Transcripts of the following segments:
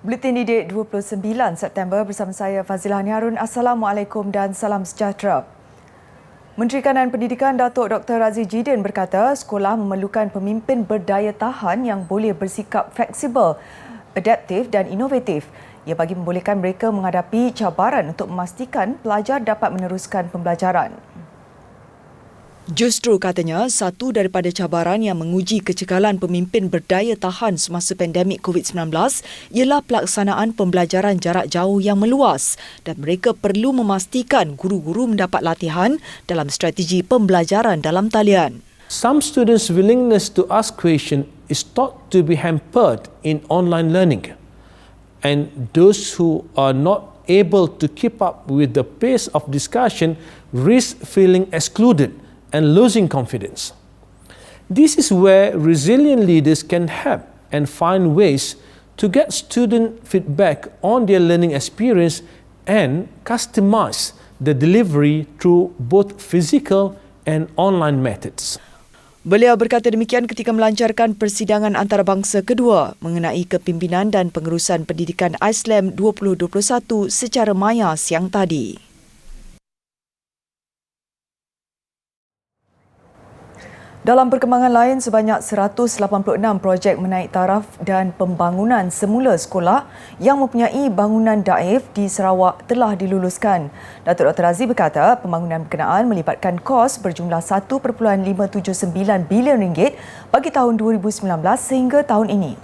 Buletin Didik 29 September bersama saya Fazilah Niharun. Assalamualaikum dan salam sejahtera. Menteri Kanan Pendidikan Datuk Dr. Razzie Jidin berkata sekolah memerlukan pemimpin berdaya tahan yang boleh bersikap fleksibel, adaptif dan inovatif. Ia bagi membolehkan mereka menghadapi cabaran untuk memastikan pelajar dapat meneruskan pembelajaran. Justru katanya, satu daripada cabaran yang menguji kecekalan pemimpin berdaya tahan semasa pandemik COVID-19 ialah pelaksanaan pembelajaran jarak jauh yang meluas dan mereka perlu memastikan guru-guru mendapat latihan dalam strategi pembelajaran dalam talian. Some students' willingness to ask questions is thought to be hampered in online learning, and those who are not able to keep up with the pace of discussion risk feeling excluded and losing confidence. This is where resilient leaders can help and find ways to get student feedback on their learning experience and customize the delivery through both physical and online methods. Beliau berkata demikian ketika melancarkan persidangan antarabangsa kedua mengenai kepimpinan dan pengurusan pendidikan ISLAM 2021 secara maya siang tadi. Dalam perkembangan lain, sebanyak 186 projek menaik taraf dan pembangunan semula sekolah yang mempunyai bangunan daif di Sarawak telah diluluskan. Datuk Dr. Razzie berkata pembangunan berkenaan melibatkan kos berjumlah RM1.579 bilion bagi tahun 2019 sehingga tahun ini.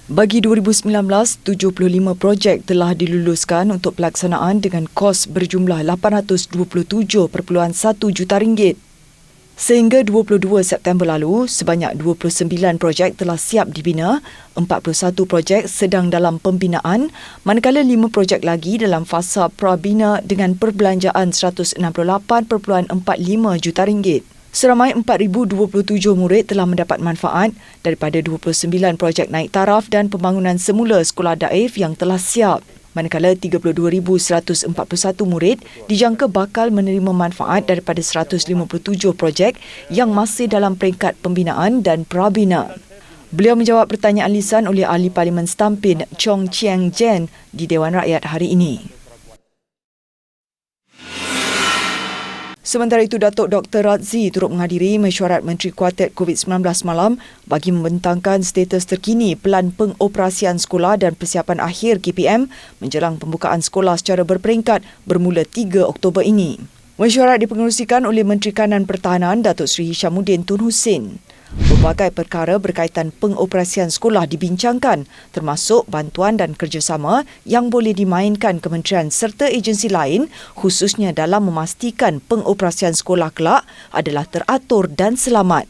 Bagi 2019, 75 projek telah diluluskan untuk pelaksanaan dengan kos berjumlah RM827.1 juta. Sehingga 22 September lalu, sebanyak 29 projek telah siap dibina, 41 projek sedang dalam pembinaan, manakala 5 projek lagi dalam fasa prabina dengan perbelanjaan RM168.45 juta. Seramai 4,027 murid telah mendapat manfaat daripada 29 projek naik taraf dan pembangunan semula sekolah daif yang telah siap. Manakala 32,141 murid dijangka bakal menerima manfaat daripada 157 projek yang masih dalam peringkat pembinaan dan prabina. Beliau menjawab pertanyaan lisan oleh Ahli Parlimen Setampin Chong Chiang Jen di Dewan Rakyat hari ini. Sementara itu, Datuk Dr. Razzie turut menghadiri mesyuarat Menteri Kuartet COVID-19 malam bagi membentangkan status terkini pelan pengoperasian sekolah dan persiapan akhir KPM menjelang pembukaan sekolah secara berperingkat bermula 3 Oktober ini. Mesyuarat dipengerusikan oleh Menteri Kanan Pertahanan Datuk Seri Hishamuddin Tun Hussein. Pelbagai perkara berkaitan pengoperasian sekolah dibincangkan termasuk bantuan dan kerjasama yang boleh dimainkan kementerian serta agensi lain khususnya dalam memastikan pengoperasian sekolah kelak adalah teratur dan selamat.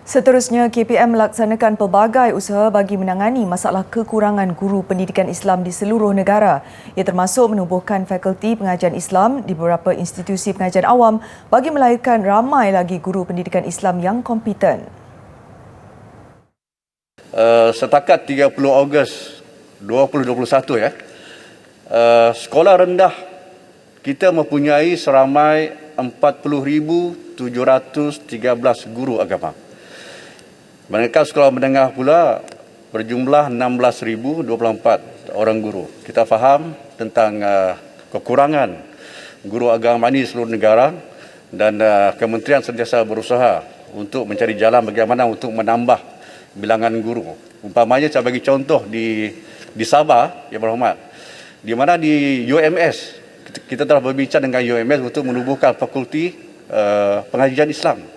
Seterusnya, KPM melaksanakan pelbagai usaha bagi menangani masalah kekurangan guru pendidikan Islam di seluruh negara. Ia termasuk menubuhkan fakulti pengajian Islam di beberapa institusi pengajian awam bagi melahirkan ramai lagi guru pendidikan Islam yang kompeten. Setakat 30 Ogos 2021 sekolah rendah kita mempunyai seramai 40,713 guru agama. Manakala sekolah menengah pula berjumlah 16,024 orang guru. Kita faham tentang kekurangan guru agama ini di seluruh negara dan kementerian sentiasa berusaha untuk mencari jalan bagaimana untuk menambah bilangan guru. Umpamanya saya bagi contoh di Sabah, yang berhormat, di mana di UMS kita telah berbincang dengan UMS untuk menubuhkan fakulti pengajian Islam.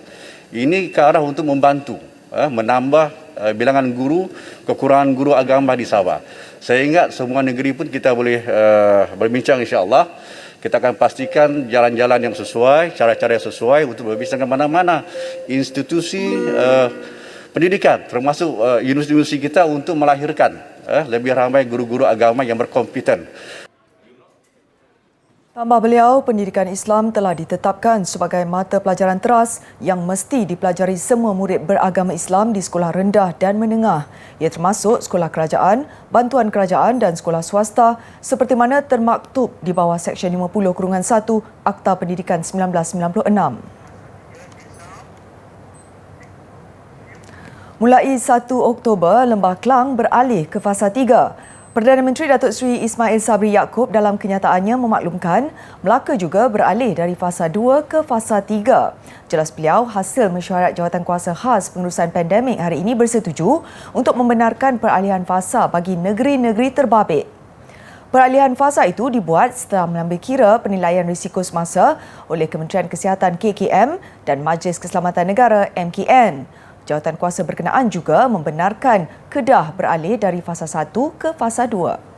Ini ke arah untuk membantu menambah bilangan guru, kekurangan guru agama di Sabah. Saya ingat semua negeri pun kita boleh berbincang, insya-Allah. Kita akan pastikan jalan-jalan yang sesuai, cara-cara yang sesuai untuk berbincang dengan mana-mana institusi pendidikan, termasuk universiti kita untuk melahirkan lebih ramai guru-guru agama yang berkompeten. Tambah beliau, pendidikan Islam telah ditetapkan sebagai mata pelajaran teras yang mesti dipelajari semua murid beragama Islam di sekolah rendah dan menengah. Ia termasuk sekolah kerajaan, bantuan kerajaan dan sekolah swasta seperti mana termaktub di bawah Seksyen 50/1 Akta Pendidikan 1996. Mulai 1 Oktober, Lembah Kelang beralih ke fasa 3. Perdana Menteri Datuk Seri Ismail Sabri Yaakob dalam kenyataannya memaklumkan Melaka juga beralih dari fasa 2 ke fasa 3. Jelas beliau, hasil mesyuarat Jawatankuasa Khas Pengurusan Pandemik hari ini bersetuju untuk membenarkan peralihan fasa bagi negeri-negeri terbabit. Peralihan fasa itu dibuat setelah mengambil kira penilaian risiko semasa oleh Kementerian Kesihatan KKM dan Majlis Keselamatan Negara MKN. Jawatankuasa berkenaan juga membenarkan Kedah beralih dari fasa 1 ke fasa 2.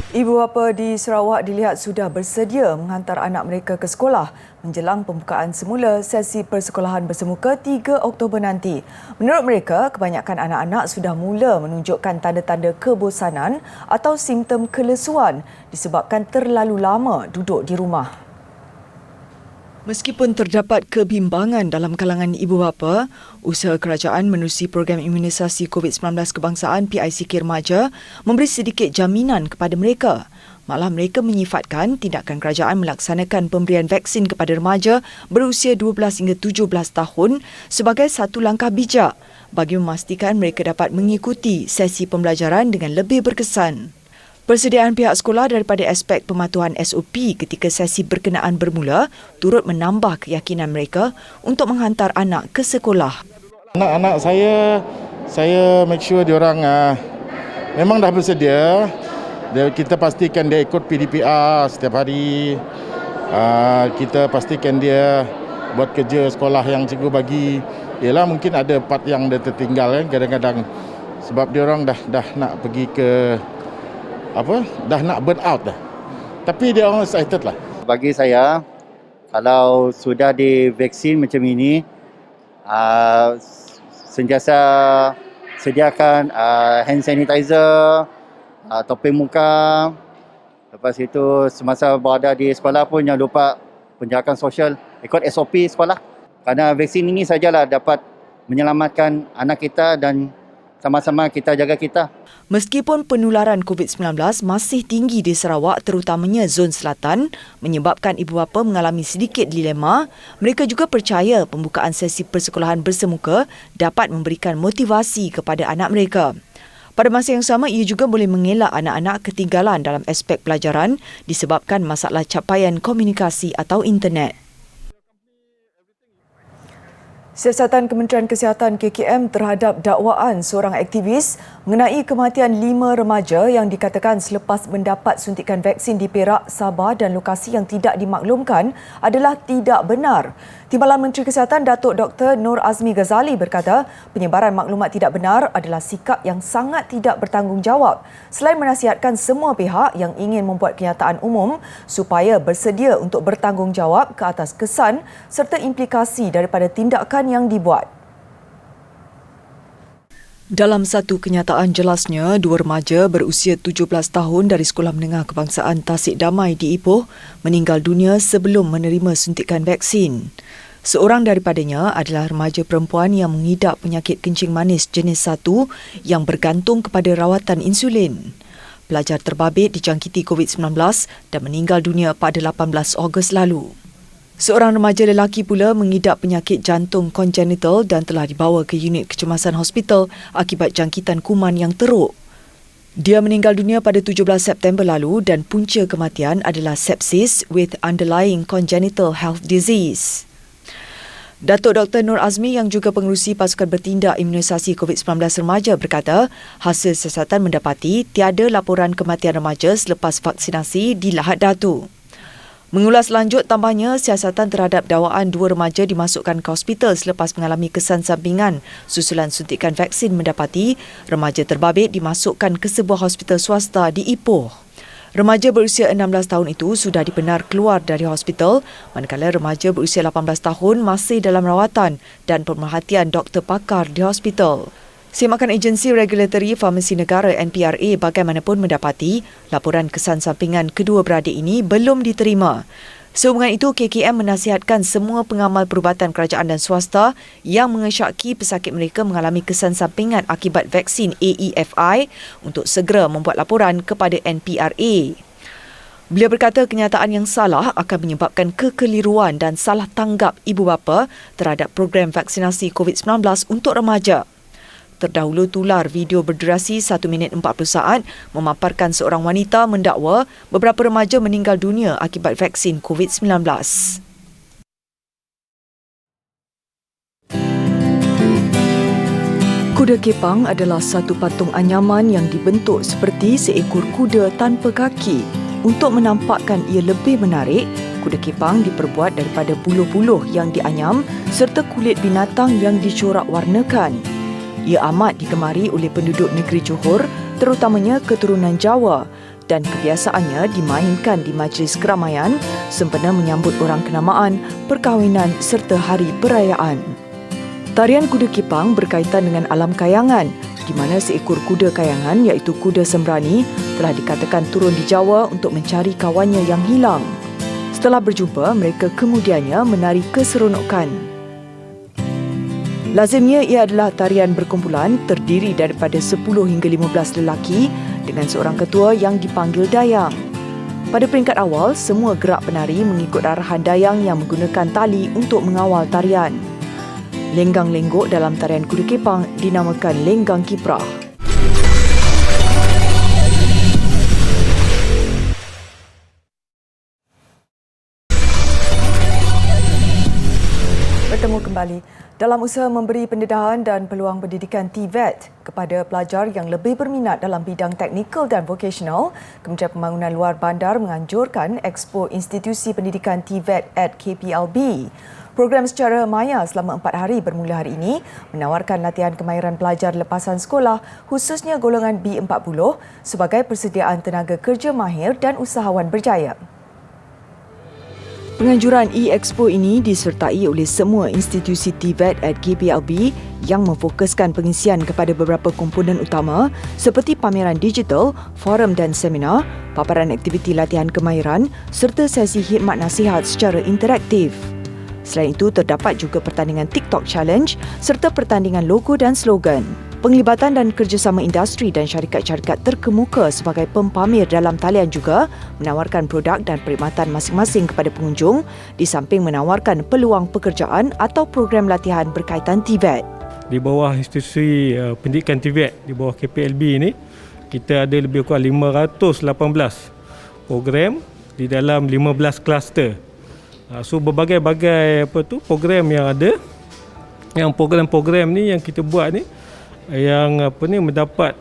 Ibu bapa di Sarawak dilihat sudah bersedia menghantar anak mereka ke sekolah menjelang pembukaan semula sesi persekolahan bersemuka 3 Oktober nanti. Menurut mereka, kebanyakan anak-anak sudah mula menunjukkan tanda-tanda kebosanan atau simptom kelesuan disebabkan terlalu lama duduk di rumah. Meskipun terdapat kebimbangan dalam kalangan ibu bapa, usaha kerajaan menerusi program imunisasi COVID-19 kebangsaan PICK Remaja memberi sedikit jaminan kepada mereka. Malah mereka menyifatkan tindakan kerajaan melaksanakan pemberian vaksin kepada remaja berusia 12 hingga 17 tahun sebagai satu langkah bijak bagi memastikan mereka dapat mengikuti sesi pembelajaran dengan lebih berkesan. Persediaan pihak sekolah daripada aspek pematuhan SOP ketika sesi berkenaan bermula turut menambah keyakinan mereka untuk menghantar anak ke sekolah. Anak-anak saya make sure diorang memang dah bersedia. Kita pastikan dia ikut PDPR setiap hari. Kita pastikan dia buat kerja sekolah yang cikgu bagi. Yalah, mungkin ada part yang dia tertinggal kan kadang-kadang sebab diorang dah nak pergi ke dah nak burn out dah. Tapi dia orang excited lah. Bagi saya, kalau sudah divaksin macam ini, sentiasa sediakan hand sanitizer, topeng muka. Lepas itu semasa berada di sekolah pun jangan lupa penjagaan sosial, ikut SOP sekolah. Kerana vaksin ini sajalah dapat menyelamatkan anak kita dan sama-sama kita jaga kita. Meskipun penularan COVID-19 masih tinggi di Sarawak terutamanya zon selatan menyebabkan ibu bapa mengalami sedikit dilema, mereka juga percaya pembukaan sesi persekolahan bersemuka dapat memberikan motivasi kepada anak mereka. Pada masa yang sama, ia juga boleh mengelak anak-anak ketinggalan dalam aspek pelajaran disebabkan masalah capaian komunikasi atau internet. Siasatan Kementerian Kesihatan KKM terhadap dakwaan seorang aktivis mengenai kematian 5 remaja yang dikatakan selepas mendapat suntikan vaksin di Perak, Sabah dan lokasi yang tidak dimaklumkan adalah tidak benar. Timbalan Menteri Kesihatan Datuk Dr. Nur Azmi Ghazali berkata penyebaran maklumat tidak benar adalah sikap yang sangat tidak bertanggungjawab. Selain menasihatkan semua pihak yang ingin membuat kenyataan umum supaya bersedia untuk bertanggungjawab ke atas kesan serta implikasi daripada tindakan yang dibuat. Dalam satu kenyataan jelasnya, 2 remaja berusia 17 tahun dari Sekolah Menengah Kebangsaan Tasik Damai di Ipoh meninggal dunia sebelum menerima suntikan vaksin. Seorang daripadanya adalah remaja perempuan yang mengidap penyakit kencing manis jenis 1 yang bergantung kepada rawatan insulin. Pelajar terbabit dijangkiti COVID-19 dan meninggal dunia pada 18 Ogos lalu. Seorang remaja lelaki pula mengidap penyakit jantung kongenital dan telah dibawa ke unit kecemasan hospital akibat jangkitan kuman yang teruk. Dia meninggal dunia pada 17 September lalu dan punca kematian adalah sepsis with underlying congenital health disease. Datuk Dr. Nur Azmi yang juga pengerusi pasukan bertindak imunisasi COVID-19 remaja berkata hasil siasatan mendapati tiada laporan kematian remaja selepas vaksinasi di Lahad Datu. Mengulas lanjut, tambahnya siasatan terhadap dakwaan 2 remaja dimasukkan ke hospital selepas mengalami kesan sampingan susulan suntikan vaksin mendapati remaja terbabit dimasukkan ke sebuah hospital swasta di Ipoh. Remaja berusia 16 tahun itu sudah dibenar keluar dari hospital, manakala remaja berusia 18 tahun masih dalam rawatan dan pemerhatian doktor pakar di hospital. Semakan Agensi Regulatory Farmasi Negara NPRA bagaimanapun mendapati laporan kesan sampingan kedua beradik ini belum diterima. Sehubungan itu, KKM menasihatkan semua pengamal perubatan kerajaan dan swasta yang mengesyaki pesakit mereka mengalami kesan sampingan akibat vaksin AEFI untuk segera membuat laporan kepada NPRA. Beliau berkata kenyataan yang salah akan menyebabkan kekeliruan dan salah tanggap ibu bapa terhadap program vaksinasi COVID-19 untuk remaja. Terdahulu tular video berdurasi 1 minit 40 saat memaparkan seorang wanita mendakwa beberapa remaja meninggal dunia akibat vaksin COVID-19. Kuda kepang adalah satu patung anyaman yang dibentuk seperti seekor kuda tanpa kaki. Untuk menampakkan ia lebih menarik, kuda kepang diperbuat daripada buluh-buluh yang dianyam serta kulit binatang yang dicorak warnakan. Ia amat digemari oleh penduduk negeri Johor, terutamanya keturunan Jawa, dan kebiasaannya dimainkan di majlis keramaian sempena menyambut orang kenamaan, perkahwinan serta hari perayaan. Tarian kuda kepang berkaitan dengan alam kayangan, di mana seekor kuda kayangan iaitu kuda sembrani telah dikatakan turun di Jawa untuk mencari kawannya yang hilang. Setelah berjumpa, mereka kemudiannya menari keseronokan. Lazimnya ia adalah tarian berkumpulan terdiri daripada 10 hingga 15 lelaki dengan seorang ketua yang dipanggil dayang. Pada peringkat awal, semua gerak penari mengikut arahan dayang yang menggunakan tali untuk mengawal tarian. Lenggang lenggok dalam tarian kuda kepang dinamakan lenggang kiprah. Bertemu kembali. Dalam usaha memberi pendedahan dan peluang pendidikan TVET kepada pelajar yang lebih berminat dalam bidang teknikal dan vocational, Kementerian Pembangunan Luar Bandar menganjurkan Expo Institusi Pendidikan TVET at KPLB. Program secara maya selama 4 hari bermula hari ini menawarkan latihan kemahiran pelajar lepasan sekolah khususnya golongan B40 sebagai persediaan tenaga kerja mahir dan usahawan berjaya. Penganjuran e-Expo ini disertai oleh semua institusi TVET at KPLB yang memfokuskan pengisian kepada beberapa komponen utama seperti pameran digital, forum dan seminar, paparan aktiviti latihan kemahiran serta sesi khidmat nasihat secara interaktif. Selain itu, terdapat juga pertandingan TikTok Challenge serta pertandingan logo dan slogan. Penglibatan dan kerjasama industri dan syarikat-syarikat terkemuka sebagai pempamer dalam talian juga menawarkan produk dan perkhidmatan masing-masing kepada pengunjung di samping menawarkan peluang pekerjaan atau program latihan berkaitan TVET. Di bawah institusi pendidikan TVET, di bawah KPLB ini, kita ada lebih kurang 518 program di dalam 15 kluster. So berbagai-bagai program yang ada. Yang program-program ni yang kita buat ni yang mendapat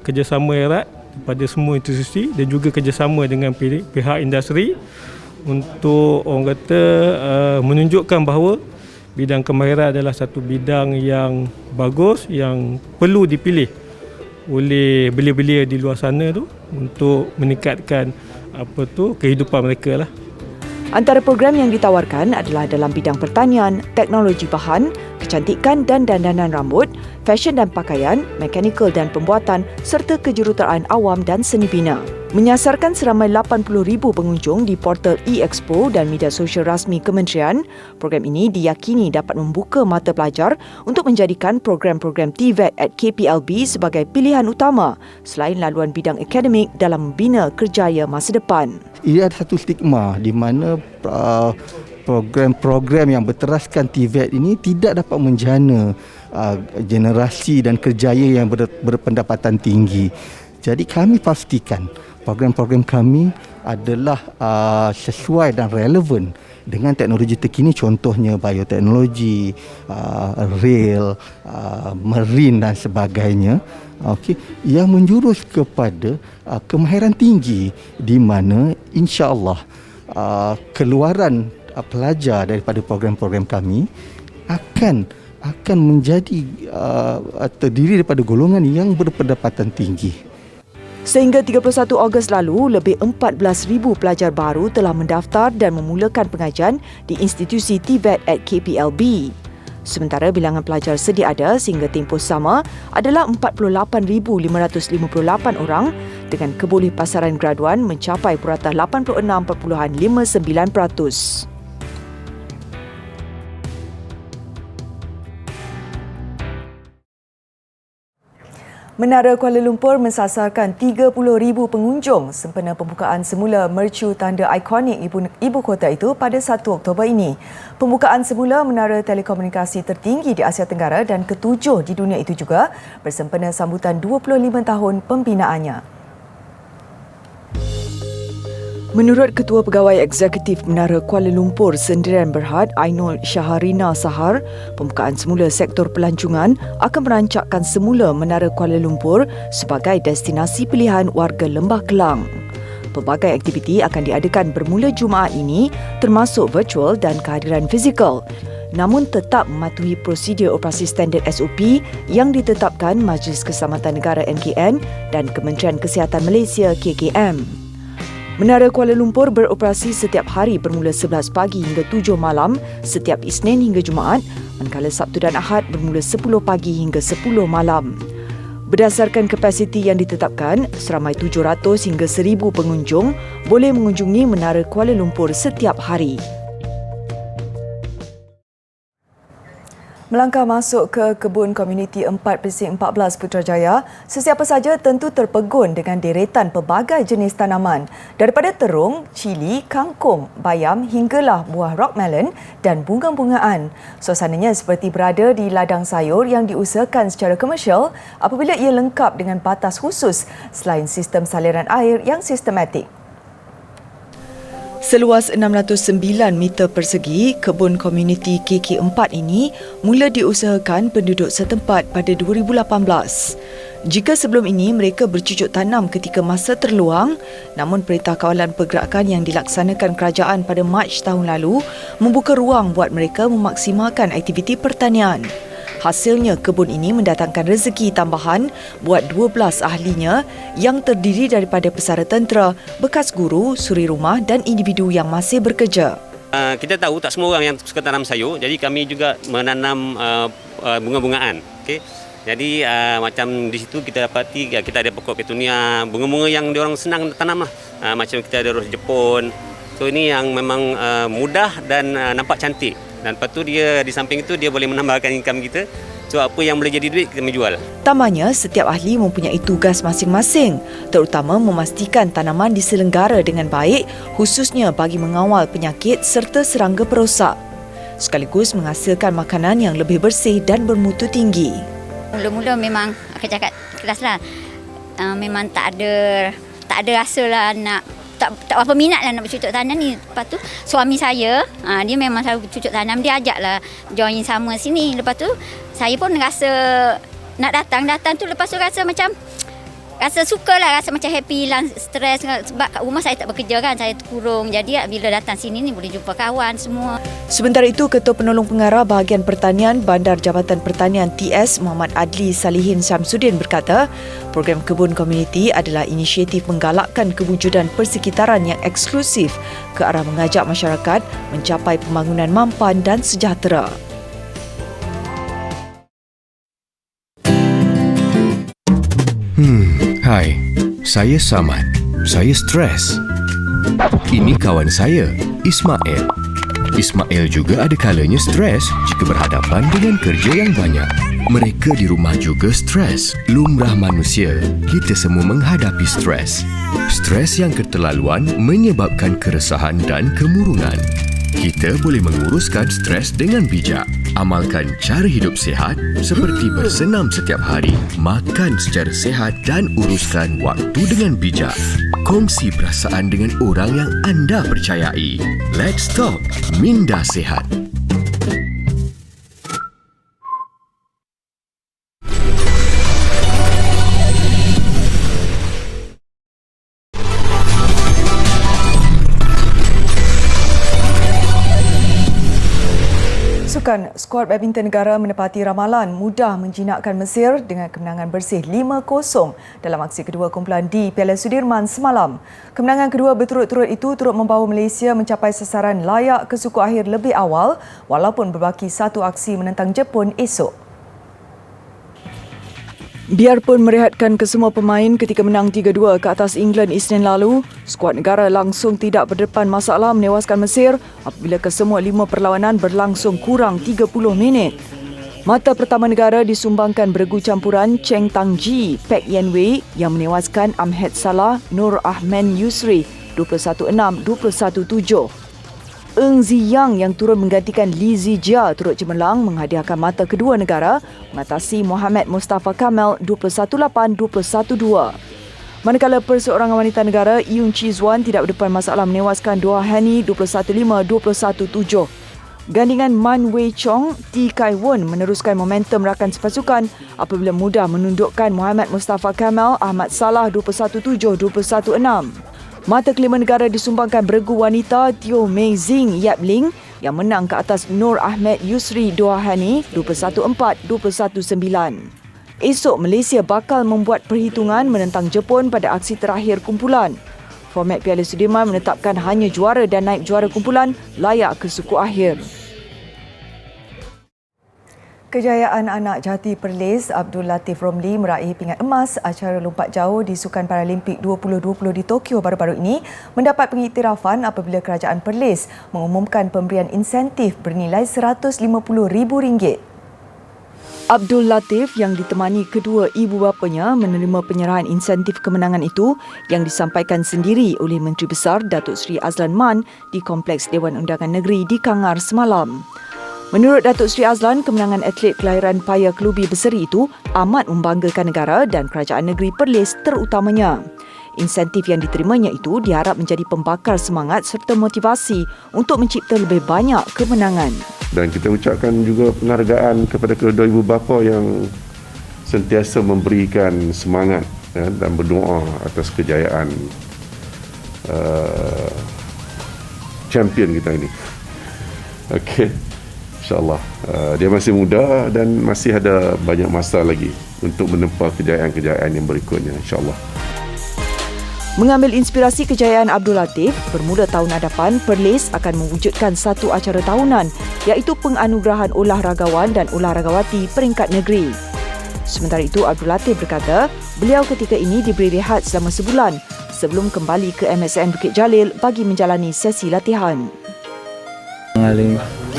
kerjasama erat daripada semua institusi dan juga kerjasama dengan pihak industri untuk orang kata menunjukkan bahawa bidang kemahiran adalah satu bidang yang bagus yang perlu dipilih oleh belia-belia di luar sana tu untuk meningkatkan kehidupan mereka lah. Antara program yang ditawarkan adalah dalam bidang pertanian, teknologi bahan, kecantikan dan dandanan rambut, fashion dan pakaian, mekanikal dan pembuatan serta kejuruteraan awam dan seni bina. Menyasarkan seramai 80,000 pengunjung di portal e-Expo dan media sosial rasmi kementerian, program ini diyakini dapat membuka mata pelajar untuk menjadikan program-program TVET at KPLB sebagai pilihan utama selain laluan bidang akademik dalam membina kerjaya masa depan. Ia ada satu stigma di mana program-program yang berteraskan TVET ini tidak dapat menjana generasi dan kerjaya yang berpendapatan tinggi. Jadi kami pastikan program-program kami adalah sesuai dan relevan dengan teknologi terkini, contohnya bioteknologi, rail, marine dan sebagainya. Okey, yang menjurus kepada kemahiran tinggi di mana insya-Allah keluaran pelajar daripada program-program kami akan menjadi terdiri daripada golongan yang berpendapatan tinggi. Sehingga 31 Ogos lalu, lebih 14,000 pelajar baru telah mendaftar dan memulakan pengajian di institusi TVET at KPLB. Sementara bilangan pelajar sedia ada sehingga tempoh sama adalah 48,558 orang dengan kebolehpasaran graduan mencapai purata 86.59%. Menara Kuala Lumpur mensasarkan 30,000 pengunjung sempena pembukaan semula mercu tanda ikonik ibu kota itu pada 1 Oktober ini. Pembukaan semula menara telekomunikasi tertinggi di Asia Tenggara dan ketujuh di dunia itu juga bersempena sambutan 25 tahun pembinaannya. Menurut Ketua Pegawai Eksekutif Menara Kuala Lumpur Sendirian Berhad Ainul Syaharina Sahar, pembukaan semula sektor pelancongan akan merancakkan semula Menara Kuala Lumpur sebagai destinasi pilihan warga Lembah Kelang. Pelbagai aktiviti akan diadakan bermula Jumaat ini termasuk virtual dan kehadiran fizikal, namun tetap mematuhi prosedur operasi standard SOP yang ditetapkan Majlis Keselamatan Negara NKN dan Kementerian Kesihatan Malaysia KKM. Menara Kuala Lumpur beroperasi setiap hari bermula 11 pagi hingga 7 malam setiap Isnin hingga Jumaat, manakala Sabtu dan Ahad bermula 10 pagi hingga 10 malam. Berdasarkan kapasiti yang ditetapkan, seramai 700 hingga 1,000 pengunjung boleh mengunjungi Menara Kuala Lumpur setiap hari. Melangkah masuk ke kebun komuniti 4/14 Putrajaya, sesiapa saja tentu terpegun dengan deretan pelbagai jenis tanaman, daripada terung, cili, kangkung, bayam hinggalah buah rock melon dan bunga-bungaan. Suasananya seperti berada di ladang sayur yang diusahakan secara komersial apabila ia lengkap dengan batas khusus selain sistem saliran air yang sistematik. Seluas 609 meter persegi, kebun komuniti KK4 ini mula diusahakan penduduk setempat pada 2018. Jika sebelum ini mereka bercucuk tanam ketika masa terluang, namun Perintah Kawalan Pergerakan yang dilaksanakan kerajaan pada Mac tahun lalu membuka ruang buat mereka memaksimalkan aktiviti pertanian. Hasilnya, kebun ini mendatangkan rezeki tambahan buat 12 ahlinya yang terdiri daripada pesara tentera, bekas guru, suri rumah dan individu yang masih bekerja. Kita tahu tak semua orang yang suka tanam sayur, jadi kami juga menanam bunga-bungaan. Okay? Jadi macam di situ kita dapati kita ada pokok petunia, bunga-bunga yang diorang senang tanam lah. Macam kita ada ros Jepun. So ini yang memang mudah dan nampak cantik. Dan lepas tu dia di samping itu dia boleh menambahkan income kita. So apa yang boleh jadi duit kita menjual. Tambahnya, setiap ahli mempunyai tugas masing-masing, terutama memastikan tanaman diselenggara dengan baik, khususnya bagi mengawal penyakit serta serangga perosak, sekaligus menghasilkan makanan yang lebih bersih dan bermutu tinggi. Mula-mula memang aku cakap kelas lah, memang tak ada rasa lah nak tak apa minat lah nak bercucuk tanam ni. Lepas tu suami saya, dia memang selalu bercucuk tanam, dia ajaklah join sama sini. Lepas tu saya pun rasa nak datang tu, lepas tu rasa macam rasa suka lah, rasa macam happy, hilang stres sebab kat rumah saya tak bekerja kan, saya terkurung. Jadi bila datang sini ni boleh jumpa kawan semua. Sementara itu, Ketua Penolong Pengarah Bahagian Pertanian Bandar Jabatan Pertanian TS Muhammad Adli Salihin Syamsuddin berkata, program kebun komuniti adalah inisiatif menggalakkan kewujudan persekitaran yang eksklusif ke arah mengajak masyarakat mencapai pembangunan mampan dan sejahtera. Hai, saya Samad. Saya stres. Ini kawan saya, Ismail. Ismail juga ada kalanya stres jika berhadapan dengan kerja yang banyak. Mereka di rumah juga stres. Lumrah manusia, kita semua menghadapi stres. Stres yang keterlaluan menyebabkan keresahan dan kemurungan. Kita boleh menguruskan stres dengan bijak. Amalkan cara hidup sihat seperti bersenam setiap hari, makan secara sihat dan uruskan waktu dengan bijak. Kongsi perasaan dengan orang yang anda percayai. Let's talk Minda Sihat. Sukan, skuad badminton negara menepati ramalan mudah menjinakkan Mesir dengan kemenangan bersih 5-0 dalam aksi kedua kumpulan di Piala Sudirman semalam. Kemenangan kedua berturut-turut itu turut membawa Malaysia mencapai sasaran layak ke suku akhir lebih awal walaupun berbaki satu aksi menentang Jepun esok. Biarpun merehatkan kesemua pemain ketika menang 3-2 ke atas England Isnin lalu, skuad negara langsung tidak berdepan masalah menewaskan Mesir apabila kesemua 5 perlawanan berlangsung kurang 30 minit. Mata pertama negara disumbangkan beregu campuran Cheng Tang-ji, Pek Yen-wei yang menewaskan Ahmed Salah, Nur Ahmed Yusri 21-6, 21-7. Eng Ziyang yang turun menggantikan Li Zijia turut cemerlang menghadiahkan mata kedua negara mengatasi Mohamed Mustafa Kamal 21-8, 21-2. Manakala perseorangan wanita negara Yoon Chi-zuan tidak berdepan masalah menewaskan Dua Hani 21-5, 21-7. Gandingan Man Wei Chong, T Kai Won meneruskan momentum rakan sepasukan apabila mudah menundukkan Mohamed Mustafa Kamal Ahmad Salah 21-7, 21-6. Mata kelima negara disumbangkan beregu wanita Teo Mei Zing Yap Ling yang menang ke atas Nur Ahmed Yusri Dua Hani 21-4, 21-9. Esok Malaysia bakal membuat perhitungan menentang Jepun pada aksi terakhir kumpulan. Format Piala Sudirman menetapkan hanya juara dan naib juara kumpulan layak ke suku akhir. Kejayaan anak jati Perlis Abdul Latif Romli meraih pingat emas acara lompat jauh di Sukan Paralimpik 2020 di Tokyo baru-baru ini mendapat pengiktirafan apabila kerajaan Perlis mengumumkan pemberian insentif bernilai RM150,000. Abdul Latif yang ditemani kedua ibu bapanya menerima penyerahan insentif kemenangan itu yang disampaikan sendiri oleh Menteri Besar Datuk Seri Azlan Man di Kompleks Dewan Undangan Negeri di Kangar semalam. Menurut Datuk Seri Azlan, kemenangan atlet kelahiran Paya Kelubi Berseri itu amat membanggakan negara dan kerajaan negeri Perlis terutamanya. Insentif yang diterimanya itu diharap menjadi pembakar semangat serta motivasi untuk mencipta lebih banyak kemenangan. Dan kita ucapkan juga penghargaan kepada kedua ibu bapa yang sentiasa memberikan semangat dan berdoa atas kejayaan champion kita ini. Okey. InsyaAllah dia masih muda dan masih ada banyak masa lagi untuk menempa kejayaan-kejayaan yang berikutnya, insyaAllah. Mengambil inspirasi kejayaan Abdul Latif, bermula tahun hadapan, Perlis akan mewujudkan satu acara tahunan iaitu penganugerahan olahragawan dan olahragawati peringkat negeri. Sementara itu, Abdul Latif berkata, beliau ketika ini diberi rehat selama sebulan sebelum kembali ke MSN Bukit Jalil bagi menjalani sesi latihan.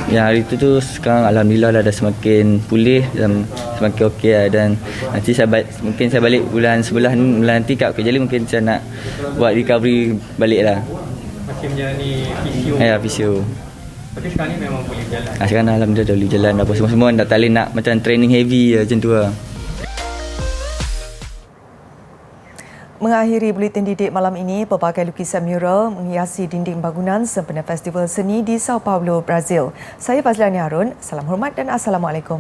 Ya, hari itu tu sekarang alhamdulillah dah semakin pulih dan semakin okey lah. Dan nanti mungkin saya balik bulan sebelah ni, bulan nanti kat Bukit Jalil mungkin saya nak buat recovery balik lah. Masih menjalani fisio? Ya, fisio. Tapi sekarang ni memang boleh jalan? Sekarang alhamdulillah dah boleh jalan. Apa semua dah tak boleh nak macam training heavy macam tu lah. Mengakhiri buletin didik malam ini, pelbagai lukisan mural menghiasi dinding bangunan sempena Festival Seni di Sao Paulo, Brazil. Saya Fazliani Harun. Salam hormat dan Assalamualaikum.